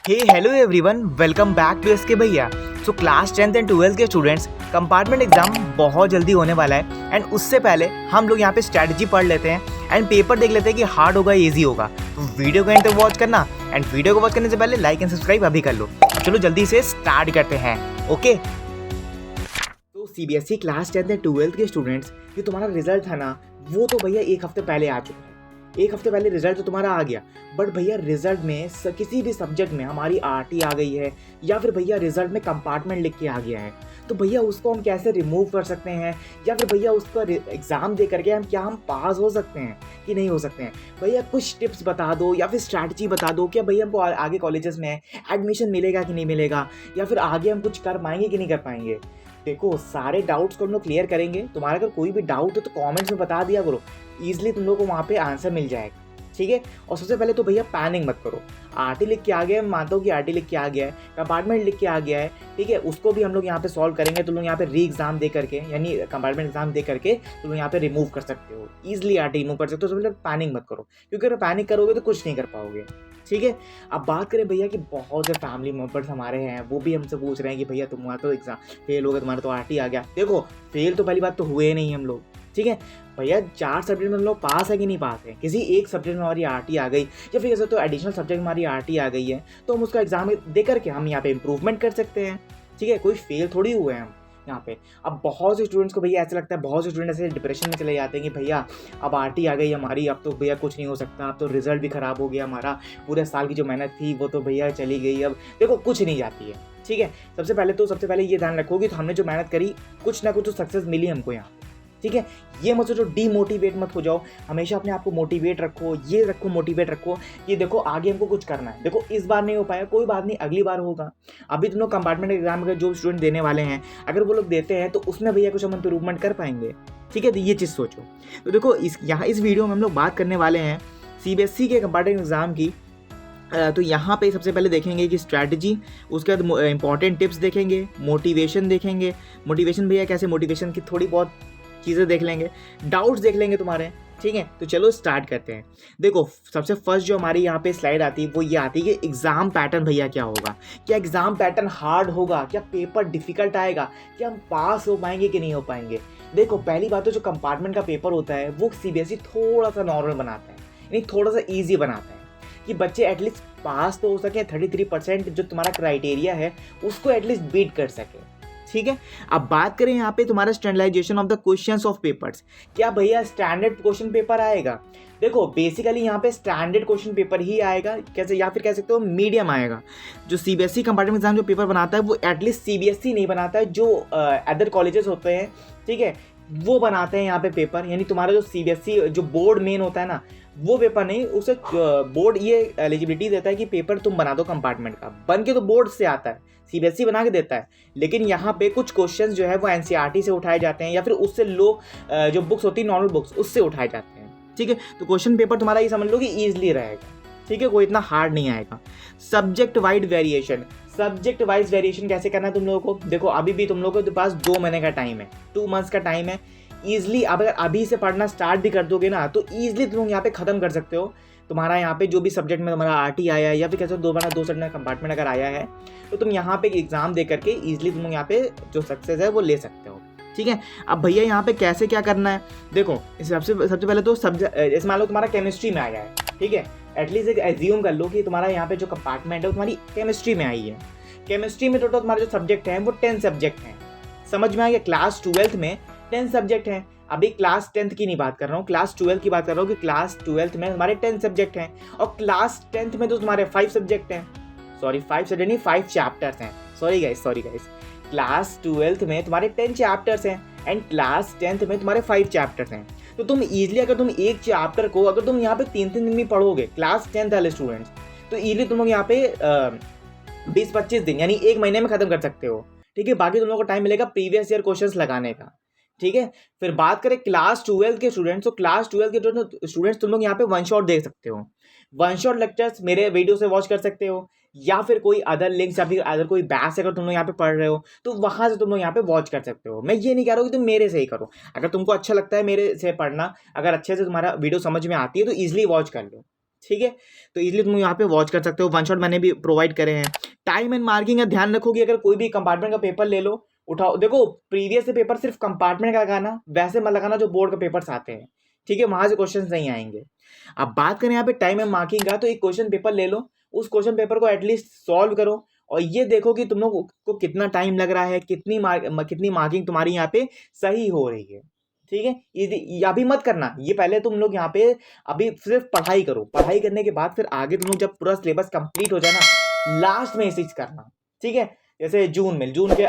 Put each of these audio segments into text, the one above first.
Hey hello everyone, welcome back to SK भैया। So class 10th and 12th के students, compartment exam बहुत जल्दी होने वाला है एंड उससे पहले हम लोग यहाँ पे स्ट्रैटेजी पढ़ लेते हैं एंड पेपर देख लेते हैं कि हार्ड होगा इजी होगा। तो वीडियो को एंड तक वॉच करना एंड वीडियो को वॉच करने से पहले लाइक एंड सब्सक्राइब अभी कर लो। चलो जल्दी से स्टार्ट करते हैं। ओके, तो CBSE class 10th and 12th के स्टूडेंट्स, जो तुम्हारा रिजल्ट था ना, वो तो भैया एक हफ्ते पहले आ चुका है। एक हफ्ते पहले रिजल्ट तो तुम्हारा आ गया, बट भैया रिजल्ट में किसी भी सब्जेक्ट में हमारी आरटी आ गई है या फिर भैया रिजल्ट में कंपार्टमेंट लिख के आ गया है, तो भैया उसको हम कैसे रिमूव कर सकते हैं या फिर भैया उसका एग्जाम दे करके हम पास हो सकते हैं कि नहीं हो सकते हैं। भैया कुछ टिप्स बता दो या फिर स्ट्रैटेजी बता दो, क्या भैया हमको आगे कॉलेजेस में एडमिशन मिलेगा कि नहीं मिलेगा, या फिर आगे हम कुछ कर पाएंगे कि नहीं कर पाएंगे। देखो, सारे डाउट्स को हम लोग क्लियर करेंगे। तुम्हारा अगर कोई भी डाउट हो तो कमेंट्स में बता दिया करो, ईजिली तुम लोग को वहाँ पे आंसर मिल जाएगा। ठीक है, और सबसे पहले तो भैया पैनिक मत करो। आरटी लिख के आ गया है, मानता हूँ कि आरटी लिख के आ गया है, कंपार्टमेंट लिख के आ गया है, ठीक है, उसको भी हम लोग यहाँ पे सॉल्व करेंगे। तुम लोग यहाँ पे री एग्जाम दे करके यानी कंपार्टमेंट एग्जाम दे करके तुम लोग यहाँ पे रिमूव कर सकते हो, ईजिली आरटी रिमूव कर सकते हो। सबसे पहले पैनिक मत करो, क्योंकि अगर पैनिक करोगे तो कुछ नहीं कर पाओगे। ठीक है, अब बात करें भैया कि बहुत से फैमिली मेम्बर्स हमारे हैं, वो भी हमसे पूछ रहे हैं कि भैया तुम्हारा तो एग्जाम फेल हो गया, तुम्हारा तो आरटी आ गया। देखो, फेल तो पहली बात तो हुए नहीं हम लोग। ठीक है भैया, 4 सब्जेक्ट में हम लोग पास है कि नहीं पास है, किसी एक सब्जेक्ट में हमारी आरटी आ गई या फिर ऐसा तो एडिशनल सब्जेक्ट में हमारी आरटी आ गई है, तो हम उसका एग्जाम दे करके हम यहाँ पे इम्प्रूवमेंट कर सकते हैं। ठीक है, कोई फेल थोड़ी हुए हैं हम यहाँ पे। अब बहुत से स्टूडेंट्स को भैया ऐसा लगता है, बहुत से स्टूडेंट ऐसे डिप्रेशन में चले जाते हैं कि भैया अब आरटी आ गई हमारी, अब तो भैया कुछ नहीं हो सकता, अब तो रिजल्ट भी खराब हो गया हमारा, पूरे साल की जो मेहनत थी वो तो भैया चली गई। अब देखो, कुछ नहीं जाती है। ठीक है, सबसे पहले ये ध्यान रखो कि तो हमने जो मेहनत करी, कुछ ना कुछ तो सक्सेस मिली हमको यहाँ। ठीक है, ये मत सोचो, डीमोटिवेट मत हो जाओ, हमेशा अपने आप को मोटिवेट रखो, ये रखो मोटिवेट रखो कि देखो आगे हमको कुछ करना है। देखो, इस बार नहीं हो पाया, कोई बात नहीं, अगली बार होगा। अभी तुम लोग कंपार्टमेंट एग्जाम के जो स्टूडेंट देने वाले हैं, अगर वो लोग देते हैं तो उसमें भैया कुछ हम इम्प्रूवमेंट कर पाएंगे। ठीक है, तो ये चीज़ सोचो। तो देखो, इस वीडियो में हम लोग बात करने वाले हैं सीबीएसई के कंपार्टमेंट एग्जाम की। तो यहाँ पे सबसे पहले देखेंगे कि स्ट्रैटेजी, उसके बाद इंपॉर्टेंट टिप्स देखेंगे, मोटिवेशन देखेंगे। मोटिवेशन भैया कैसे, मोटिवेशन की थोड़ी बहुत चीज़ें देख लेंगे, डाउट्स देख लेंगे तुम्हारे। ठीक है, तो चलो स्टार्ट करते हैं। देखो, सबसे फर्स्ट जो हमारी यहाँ पे स्लाइड आती है वो ये आती है कि एग्जाम पैटर्न भैया क्या होगा। क्या एग्जाम पैटर्न हार्ड होगा, क्या पेपर डिफिकल्ट आएगा, क्या हम पास हो पाएंगे कि नहीं हो पाएंगे। देखो, पहली बात तो जो कंपार्टमेंट का पेपर होता है वो सीबीएसई थोड़ा सा नॉर्मल बनाता है, यानी थोड़ा सा ईजी बनाता है कि बच्चे एटलीस्ट पास तो हो सके। 33% जो तुम्हारा क्राइटेरिया है उसको एटलीस्ट बीट कर सके। ठीक है, अब बात करें यहाँ पे तुम्हारा standardization of the questions of papers. क्या भैया स्टैंडर्ड क्वेश्चन पेपर आएगा। देखो, बेसिकली यहाँ पे स्टैंडर्ड क्वेश्चन पेपर ही आएगा, कैसे, या फिर कह सकते हो मीडियम आएगा। जो सीबीएसई कंपार्टमेंट एग्जाम जो पेपर बनाता है वो एटलीस्ट सीबीएसई नहीं बनाता है, जो अदर कॉलेजेस होते हैं, ठीक है, वो बनाते हैं यहाँ पे पेपर। यानी तुम्हारा जो सीबीएसई जो बोर्ड मेन होता है ना, वो पेपर नहीं, उसे बोर्ड ये एलिजिबिलिटी देता है कि पेपर तुम बना दो कंपार्टमेंट का, बन के तो बोर्ड से आता है, सीबीएसई बना के देता है। लेकिन यहाँ पे कुछ क्वेश्चंस जो है वो एनसीईआरटी से उठाए जाते हैं या फिर उससे लो जो बुक्स होती है, नॉर्मल बुक्स, उससे उठाए जाते हैं। ठीक है, तो क्वेश्चन पेपर तुम्हारा ये समझ लो कि ईजिली रहेगा। ठीक है, कोई इतना हार्ड नहीं आएगा। Subject wide variation, subject wise variation कैसे करना है तुम लोगों को। देखो, अभी भी तुम लोगों के पास 2 महीने का टाइम है, 2 मंथ्स का टाइम है। ईजिली अगर अभी से पढ़ना स्टार्ट भी कर दोगे ना, तो ईजिली तुम लोग यहाँ पे खत्म कर सकते हो। तुम्हारा यहाँ पे जो भी सब्जेक्ट में तुम्हारा आरटी आया है या फिर कैसे 2 सब्जेक्ट में कंपार्टमेंट अगर आया है, तो तुम यहाँ पे एग्जाम दे करके ईजिली तुम लोग यहाँ पे जो सक्सेस है वो ले सकते हो। ठीक है, अब भैया यहाँ पे कैसे क्या करना है। देखो, सबसे पहले तो जैसे मान लो तुम्हारा केमिस्ट्री में आया है, ठीक है, एटलीस्ट एक एज्यूम कर लो कि तुम्हारा यहाँ पे जो कंपार्टमेंट है वो तुम्हारी केमिस्ट्री में आई है। केमिस्ट्री में टोटल तुम्हारे जो सब्जेक्ट हैं वो 10 सब्जेक्ट हैं। समझ में आ गया, क्लास 12th में 10 सब्जेक्ट हैं। अभी क्लास 10th की नहीं बात कर रहा हूँ, क्लास 12th की बात कर रहा हूँ कि क्लास 12th में हमारे 10 सब्जेक्ट हैं, और क्लास 10th में तो तुम्हारे 5 सब्जेक्ट हैं। सॉरी, 5 सब्जेक्ट नहीं, 5 चैप्टर्स हैं। सॉरी गाइस, क्लास 12th में तुम्हारे 10 चैप्टर्स हैं एंड क्लास 10th में तुम्हारे 5 चैप्टर्स हैं। तो तुम ईजिली अगर तुम एक चैप्टर को अगर तुम यहाँ पे 3-3 दिन में पढ़ोगे, क्लास 10th वाले स्टूडेंट्स, तो ईजिली तुम लोग यहाँ पे 20-25 दिन यानी 1 महीने में खत्म कर सकते हो। ठीक है, बाकी तुम लोगों को टाइम मिलेगा प्रीवियस ईयर क्वेश्चंस लगाने का। ठीक है, फिर बात करें क्लास 12 के स्टूडेंट्स, तो क्लास 12 के स्टूडेंट्स तुम लोग यहाँ पे 1 शॉट देख सकते हो। 1 शॉट लेक्चर्स मेरे वीडियो से वॉच कर सकते हो, या फिर कोई अदर लिंक्स या फिर अदर कोई बैच अगर तुम लोग यहाँ पे पढ़ रहे हो तो वहाँ से तुम लोग यहाँ पे वॉच कर सकते हो। मैं ये नहीं कह रहा हूँ कि तुम मेरे से ही करो, अगर तुमको अच्छा लगता है मेरे से पढ़ना, अगर अच्छे से तुम्हारा वीडियो समझ में आती है तो ईजिली वॉच कर लो। ठीक है, तो इजीली तुम यहाँ पे वॉच कर सकते हो। वन शॉट मैंने भी प्रोवाइड करे हैं। टाइम एंड मार्किंग का ध्यान रखो कि अगर कोई भी कंपार्टमेंट का पेपर ले लो, उठाओ, देखो प्रीवियस से पेपर सिर्फ कंपार्टमेंट का लगाना, वैसे मत लगाना जो बोर्ड का पेपर्स आते हैं, ठीक है, वहां से क्वेश्चन नहीं आएंगे। अब बात करें यहाँ पे टाइम एंड मार्किंग का, तो एक क्वेश्चन पेपर ले लो, उस क्वेश्चन पेपर को एटलीस्ट सॉल्व करो और ये देखो कि तुम लोग को कितना टाइम लग रहा है, कितनी मार्किंग तुम्हारी यहाँ पे सही हो रही है। ठीक है, ये अभी मत करना, ये पहले तुम लोग यहाँ पे अभी सिर्फ पढ़ाई करो। पढ़ाई करने के बाद फिर आगे तुम लोग जब पूरा सिलेबस कंप्लीट हो जाए ना, लास्ट में ये चीज करना। ठीक है, जैसे जून के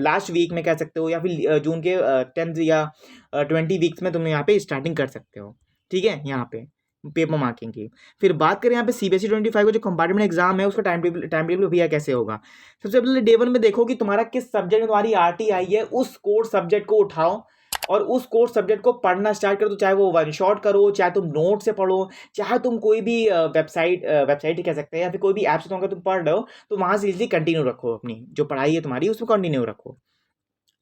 लास्ट वीक में कह सकते हो, या फिर जून के 10 या 20 वीक्स में तुम यहाँ पे स्टार्टिंग कर सकते हो। ठीक है, यहाँ पे पेपर मार्किंग की। फिर बात करें यहाँ पे सीबीएसई 25 का जो कंपार्टमेंट एग्जाम है, उसका टाइम टेबल भैया कैसे होगा। सबसे पहले डे 1 में देखो कि तुम्हारा किस सब्जेक्ट में तुम्हारी आरटी आई है, उस कोर्स सब्जेक्ट को उठाओ और उस कोर्स सब्जेक्ट को पढ़ना स्टार्ट करो। तो चाहे वो वन शॉट करो, चाहे तुम नोट से पढ़ो, चाहे तुम कोई भी वेबसाइट ही कह सकते हैं, या फिर कोई भी ऐप से तुम पढ़ रहे हो, तो वहां से इजीली कंटिन्यू रखो, अपनी जो पढ़ाई है तुम्हारी उसमें कंटिन्यू रखो।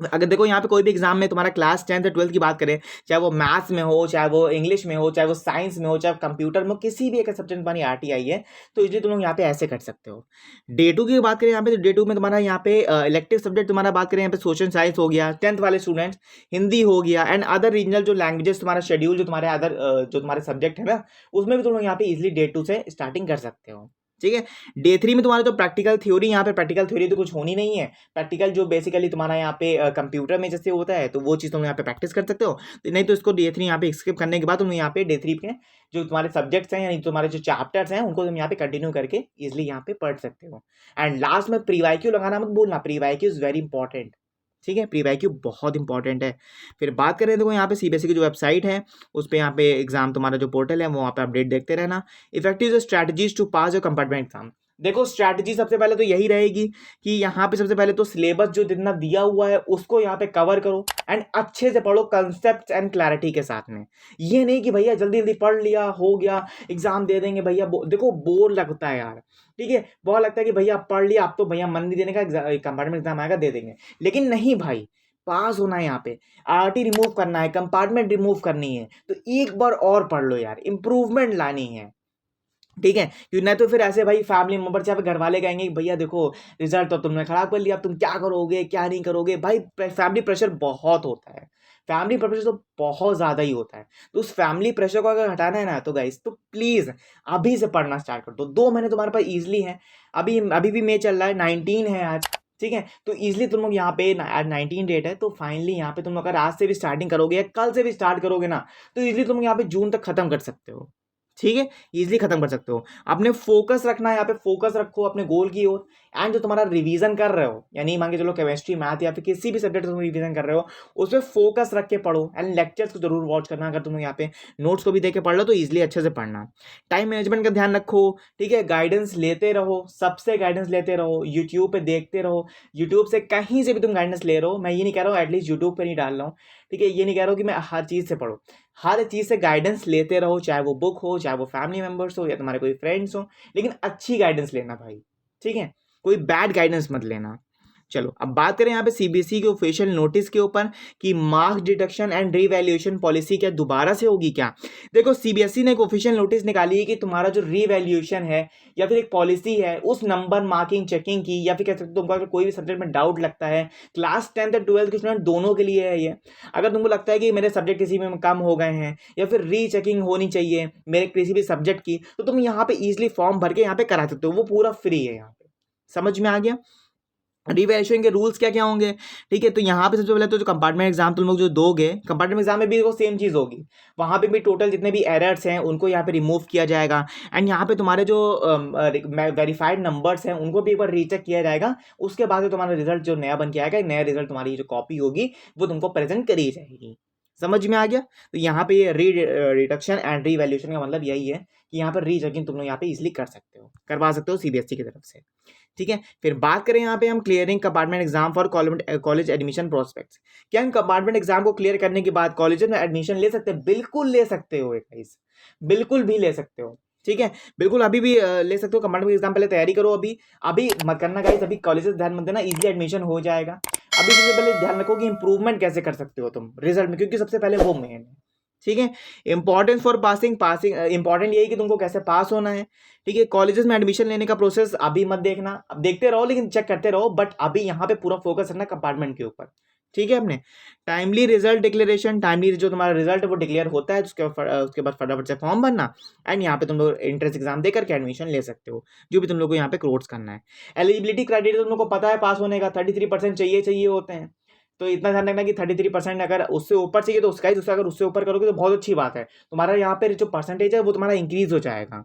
अगर देखो यहाँ पे कोई भी एग्जाम में तुम्हारा क्लास 10th या 12th की बात करें, चाहे वो मैथ्स में हो, चाहे वो इंग्लिश में हो, चाहे वो साइंस में हो, चाहे कंप्यूटर में हो, किसी भी एक सब्जेक्ट में तुम्हारी आरटीआई है, तो इसलिए तुम लोग यहाँ पे ऐसे कर सकते हो। डे 2 की बात करें यहाँ पे, तो डे 2 में तुम्हारा यहाँ पे इलेक्टिव सब्जेक्ट तुम्हारा बात करें यहाँ पे सोशल साइंस हो गया 10th वाले स्टूडेंट्स, हिंदी हो गया, एंड अदर रीजनल जो लैंग्वेजेस तुम्हारा शेड्यूल जो तुम्हारे अदर जो तुम्हारे सब्जेक्ट है ना, उसमें भी तुम लोग यहाँ पे इजिली डे 2 से स्टार्टिंग कर सकते हो। ठीक है, डे 3 में तुम्हारा जो प्रैक्टिकल थ्योरी, यहाँ पे प्रैक्टिकल थ्योरी तो कुछ होनी नहीं है। प्रैक्टिकल जो बेसिकली तुम्हारा यहाँ पे कंप्यूटर में जैसे होता है, तो वो चीज़ तुम यहाँ पे प्रैक्टिस कर सकते हो। तो नहीं तो इसको डे 3 यहाँ पे स्किप करने के बाद तुम यहाँ पे डे 3 के जो तुम्हारे सब्जेक्ट्स हैं, यानी तुम्हारे जो चैप्टर्स हैं, उनको तुम यहाँ पे कंटिन्यू करके इजिली यहाँ पे पढ़ सकते हो। एंड लास्ट में प्री वाईक्यू लगाना मत भूलना, प्री वाईक्यू इज वेरी इंपॉर्टेंट। ठीक है, प्री वाईक्यू बहुत इंपॉर्टेंट है। फिर बात करें देखो यहाँ पे सीबीएसई की जो वेबसाइट है, उस पर यहाँ पे एग्जाम तुम्हारा जो पोर्टल है वो वहाँ पे अपडेट देखते रहना। Effective strategies to pass your compartment exam, देखो स्ट्रैटेजी सबसे पहले तो यही रहेगी कि यहाँ पे सबसे पहले तो सिलेबस जो जितना दिया हुआ है उसको यहाँ पे कवर करो एंड अच्छे से पढ़ो, कंसेप्ट एंड क्लैरिटी के साथ में। ये नहीं कि भैया जल्दी जल्दी पढ़ लिया हो गया एग्जाम दे देंगे भैया, देखो बोर लगता है यार। ठीक है, बहुत लगता है कि भैया पढ़ लिया, अब तो भैया मन नहीं देने का, कंपार्टमेंट एग्जाम आएगा दे देंगे, लेकिन नहीं भाई, पास होना है यहाँ पे, आरटी रिमूव करना है, कंपार्टमेंट रिमूव करनी है, तो एक बार और पढ़ लो यार, इंप्रूवमेंट लानी है। ठीक है, क्योंकि नहीं तो फिर ऐसे भाई फैमिली मेंबर चाहे घर वाले कहेंगे कि भैया देखो रिजल्ट तो तुमने खराब कर लिया, अब तुम क्या करोगे क्या नहीं करोगे। भाई फैमिली प्रेशर बहुत होता है, फैमिली प्रेशर तो बहुत ज़्यादा ही होता है। तो उस फैमिली प्रेशर को अगर हटाना है ना, तो गाइस तो प्लीज़ अभी से पढ़ना स्टार्ट कर दो। 2 महीने तुम्हारे पास ईजिली है, अभी अभी भी मई चल रहा है, 19 है आज। ठीक है, तो इजिली तुम लोग यहाँ पे आज 19 डेट है, तो फाइनली यहाँ पे तुम लोग अगर आज से भी स्टार्टिंग करोगे या कल से भी स्टार्ट करोगे ना, तो इजिली तुम यहाँ पे जून तक खत्म कर सकते हो। ठीक है, इजीली खत्म कर सकते हो। अपने फोकस रखना है यहाँ पे, फोकस रखो अपने गोल की ओर। एंड जो तुम्हारा रिवीजन कर रहे हो, यानी मान के चलो केमिस्ट्री मैथ या फिर किसी भी सब्जेक्ट तुम रिवीजन कर रहे हो, उसमें फोकस रख के पढ़ो एंड लेक्चर्स को जरूर वॉच करना। अगर तुम यहाँ पे नोट्स को भी देख के पढ़ लो तो इजिली अच्छे से पढ़ना। टाइम मैनेजमेंट का ध्यान रखो। ठीक है, गाइडेंस लेते रहो, सबसे गाइडेंस लेते रहो, यूट्यूब पे देखते रहो, यूट्यूब से कहीं से भी तुम गाइडेंस ले रहे हो, मैं ये नहीं कह रहा हूँ एटलीस्ट यूट्यूब पे नहीं डाल रहा हूँ। ठीक है, ये नहीं कह रहा हूँ कि मैं हर चीज़ से पढ़ो, हर चीज़ से गाइडेंस लेते रहो, चाहे वो बुक हो, चाहे वो फैमिली मेम्बर्स हो, या तुम्हारे कोई फ्रेंड्स हो, लेकिन अच्छी गाइडेंस लेना भाई। ठीक है, कोई बैड गाइडेंस मत लेना। चलो अब बात करें यहाँ पे सीबीएसई के ऑफिशियल नोटिस के ऊपर कि marks deduction and revaluation policy क्या दोबारा से होगी क्या। देखो सीबीएसई ने एक ऑफिशियल नोटिस निकाली है कि तुम्हारा जो रीवैल्यूएशन है या फिर एक पॉलिसी है, उस नंबर मार्किंग चेकिंग की, या फिर कह सकते हो तुमको अगर कोई भी सब्जेक्ट में डाउट लगता है, क्लास 10th और 12th के स्टूडेंट दोनों के लिए है ये। अगर तुमको लगता है कि मेरे सब्जेक्ट किसी में कम हो गए हैं या फिर रीचेकिंग होनी चाहिए मेरे किसी भी सब्जेक्ट की, तो तुम यहाँ पे इजिली फॉर्म भर के यहाँ पे करा सकते हो, वो पूरा फ्री है। यहाँ पे समझ में आ गया रिवैल्यूएशन के रूल्स क्या क्या होंगे। ठीक है, तो यहाँ पे सबसे पहले तो जो कंपार्टमेंट एग्जाम तुम लोग जो दोगे, कंपार्टमेंट एग्जाम में भी वो सेम चीज़ होगी, वहाँ पे भी टोटल जितने भी एरर्स हैं उनको यहाँ पे रिमूव किया जाएगा। एंड यहाँ पे तुम्हारे जो वेरीफाइड नंबर्स हैं उनको भी एक बार रीचेक किया जाएगा। उसके बाद तुम्हारा रिजल्ट जो नया बन के आएगा, नया रिजल्ट तुम्हारी जो कॉपी होगी वो तुमको प्रेजेंट करी जाएगी। समझ में आ गया। तो यहाँ पे ये रिडक्शन एंड रीवैल्यूएशन का मतलब यही है कि यहाँ पर रीचेकिंग तुम लोग यहाँ पे इजिली कर सकते हो, करवा सकते हो सीबीएसई की तरफ से। ठीक है, फिर बात करें यहाँ पे हम clearing compartment exam for college admission prospects. क्या हम कंपार्टमेंट एग्जाम को क्लियर करने के बाद कॉलेज में एडमिशन ले सकते हैं? बिल्कुल ले सकते हो गाइस, बिल्कुल भी ले सकते हो। ठीक है, बिल्कुल अभी भी ले सकते हो। कंपार्टमेंट एग्जाम पहले तैयारी करो, अभी अभी मत करना गाइस, अभी कॉलेजेस ध्यान मत देना, इजीली एडमिशन हो जाएगा। अभी सबसे पहले ध्यान रखो कि इंप्रूवमेंट कैसे कर सकते हो तुम रिजल्ट में, क्योंकि सबसे पहले वो मेन है। ठीक है। इंपॉर्टेंस फॉर पासिंग इंपॉर्टेंट यही कि तुमको कैसे पास होना है। ठीक है। कॉलेजेस में एडमिशन लेने का प्रोसेस अभी मत देखना, अब देखते रहो लेकिन चेक करते रहो, बट अभी यहाँ पे पूरा फोकस रखना कंपार्टमेंट के ऊपर। ठीक है। अपने टाइमली रिजल्ट डिक्लेरेशन, टाइमली जो तुम्हारा रिजल्ट है वो डिक्लेयर होता है, उसके बाद फटाफट से फॉर्म भरना एंड यहाँ पे तुम लोग एंट्रेंस एग्जाम देकर के एडमिशन ले सकते हो, जो भी तुम लोग को यहाँ पे कोर्स करना है। एलिजिबिलिटी क्राइटेरिया तुम लोग को पता है पास होने का 33% चाहिए होते हैं। तो इतना ध्यान रखना कि 33% अगर उससे ऊपर चाहिए तो उसका ही, अगर उससे ऊपर करोगे तो बहुत अच्छी बात है, तुम्हारा यहाँ पे जो परसेंटेज है वो तुम्हारा इंक्रीज हो जाएगा,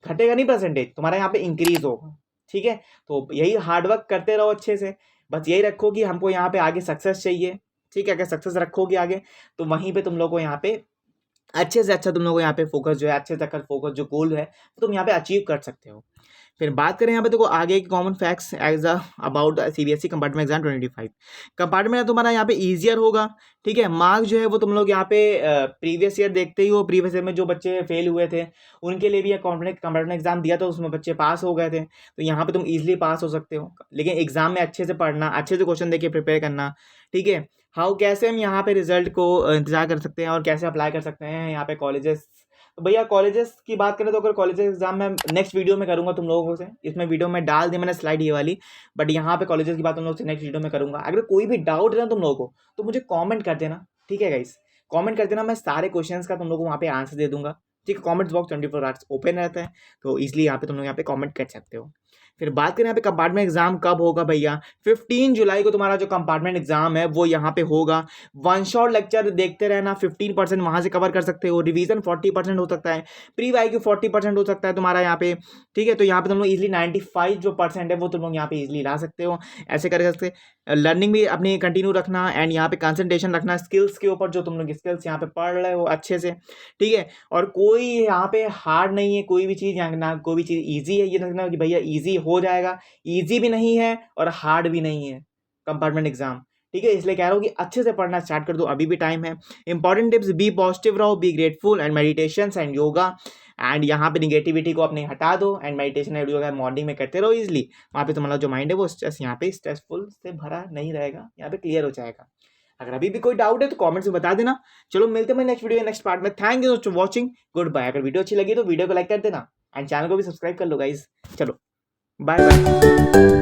घटेगा नहीं परसेंटेज, तुम्हारा यहाँ पे इंक्रीज होगा। ठीक है। तो यही हार्डवर्क करते रहो अच्छे से, बस यही रखो कि हमको यहाँ पे आगे सक्सेस चाहिए। ठीक है। अगर सक्सेस रखोगे आगे तो वहीं पे तुम लोग को यहाँ पे अच्छे से अच्छा तुम लोग को यहाँ पे फोकस जो है, अच्छे से अच्छा फोकस जो गोल है तो तुम यहाँ पे अचीव कर सकते हो। फिर बात करें यहाँ पे देखो आगे की common facts as about CBSE compartment exam 25 compartment तुम्हारा यहाँ पे ईजियर होगा। ठीक है। मार्क्स जो है वो तुम लोग यहाँ पे प्रीवियस ईयर देखते ही हो, प्रीवियस ईयर में जो बच्चे फेल हुए थे उनके लिए भी कंपार्टमेंट एग्जाम दिया था, उसमें बच्चे पास हो गए थे, तो यहाँ पे तुम इजिली पास हो सकते हो। लेकिन एग्जाम में अच्छे से पढ़ना, अच्छे से क्वेश्चन देके प्रिपेयर करना। ठीक है। हाउ कैसे हम यहाँ पे रिजल्ट को इंतजार कर सकते हैं और कैसे अप्लाई कर सकते हैं यहाँ पे कॉलेजेस। तो भैया कॉलेजेस की बात करें तो अगर कॉलेजेस एग्जाम में नेक्स्ट वीडियो में करूंगा तुम लोगों से, इसमें वीडियो में डाल दी मैंने स्लाइड ये वाली, बट यहाँ पे कॉलेजेस की बात तुम लोगों से नेक्स्ट वीडियो में करूंगा। अगर कोई भी डाउट है ना तुम लोगों को तो मुझे कॉमेंट कर देना। ठीक है गाइस, कॉमेंट कर देना, मैं सारे क्वेश्चंस का तुम लोगों को वहाँ पे आंसर दे दूंगा। ठीक है। कॉमेंट्स बॉक्स 24 आवर्स ओपन रहता है, तो इसलिए यहाँ पे तुम लोग यहाँ पे कॉमेंट कर सकते हो। फिर बात करें यहाँ पे कंपार्टमेंट एग्जाम कब होगा भैया, 15 जुलाई को तुम्हारा जो कंपार्टमेंट एग्जाम है वो यहाँ पे होगा। वन शॉट लेक्चर देखते रहना, 15% वहां से कवर कर सकते हो, रिवीजन 40% हो सकता है, प्री वाई क्यू 40% हो सकता है तुम्हारा यहाँ पे। ठीक है। तो यहाँ पे तुम लोग इजिली 95 जो परसेंट है वो तुम लोग यहाँ पे इजिली ला सकते हो, ऐसे कर सकते। लर्निंग भी अपनी कंटिन्यू रखना एंड यहाँ पे कंसंट्रेशन रखना स्किल्स के ऊपर, जो तुम लोग स्किल्स यहाँ पे पढ़ रहे हो अच्छे से। ठीक है। और कोई यहाँ पे हार्ड नहीं है कोई भी चीज़, यहाँ ना कोई भी चीज़ ईजी है ये समझना कि भैया ईजी हो जाएगा, ईजी भी नहीं है और हार्ड भी नहीं है कंपार्टमेंट एग्जाम। ठीक है। इसलिए कह रहा हूँ कि अच्छे से पढ़ना स्टार्ट कर दो, अभी भी टाइम है। इंपॉर्टेंट टिप्स, बी पॉजिटिव रहो, be grateful and meditation and yoga, and यहाँ पे निगेटिविटी को अपने हटा दो and meditation and yoga morning में करते रहो इजिली। वहाँ पे तुम्हारा जो माइंड है वो स्ट्रेस यहाँ पे स्ट्रेसफुल से भरा नहीं रहेगा, यहाँ पे क्लियर हो जाएगा। अगर अभी भी कोई डाउट है तो कमेंट्स में बता देना। चलो मिलते हैं नेक्स्ट वीडियो नेक्स्ट पार्ट में। Thank you for watching, good bye. अगर वीडियो अच्छी लगी तो वीडियो को लाइक कर देना एंड चैनल को भी सब्सक्राइब कर लो गाइज। चलो बाय बाय।